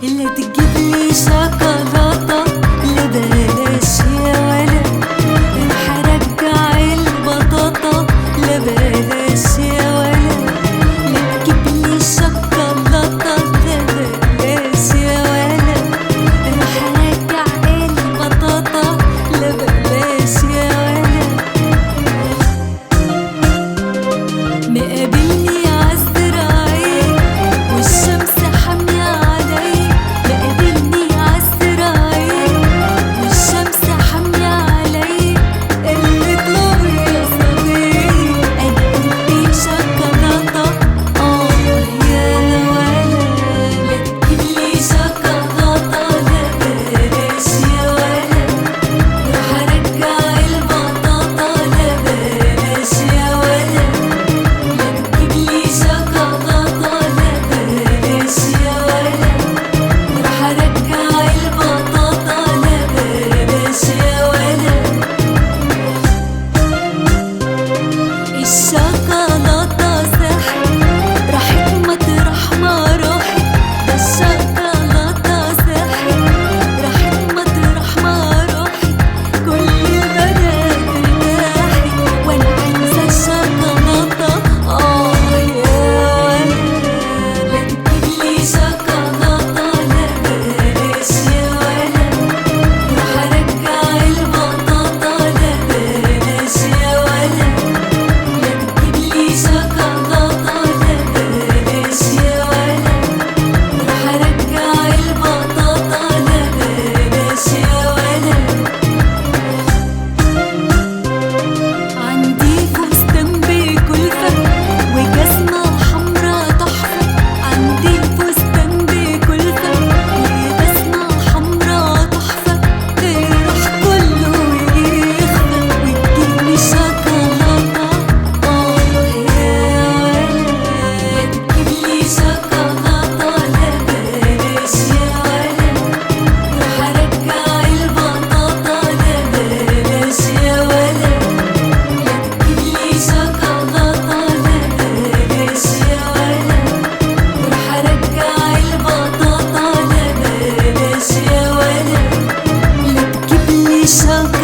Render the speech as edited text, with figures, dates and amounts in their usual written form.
لا تجيبلي شوكولاتة، لا بلاش يا ولد. راح ارجع البطاطا، لا بلاش يا ولد. لا تجيبلي شوكولاتة، لا بلاش يا ولد. راح ارجع البطاطا، لا بلاش يا ولد. مقابلني عالزراعية والشمس حامية علي، مقابلني عالزراعية والشمس حامية علي. اللي اطلبي يا صبي انا قلبي شوكولاتة. يا ولد لا تجيبلي شوكولاتة، لا بلاش يا ولد. راح ارجع البطاطا، لا بلاش يا ولد. لا تجيبلي شوكولاتة، لا بلاش يا ولد. راح ارجع البطاطا، لا بلاش يا ولد. الشوكولاتة سحر راحت مطرح ما راحت، ده الشوكولاتة سحر راحت مطرح ما راحت. كل البنات ارتاحت وانا عايزة الشوكولاتة. يا ولد لا تجيبلي شوكولاتة، لا بلاش يا ولد. راح ارجع البطاطا، لا بلاش يا ولد. لا تجيبلي شوكولاتة، لا بلاش يا ولد. راح ارجع البطاطا، لا بلاش يا ولد. عندي فستان بكلفة وجزمة حمرا تحفة. عندي فستان بكلفة وجزمة حمرا تحفة. راح كله يخفى وتجيبلي شوكولاتة. يا ولد لا تجيبلي شوكولاتة، لا بلاش يا ولد. راح ارجع البطاطا، لا بلاش يا ولد. لا تجيبلي شوكولاتة، لا بلاش يا ولد. راح ارجع البطاطا، لا بلاش يا ولد. لا تجيبلي شوكولاتة.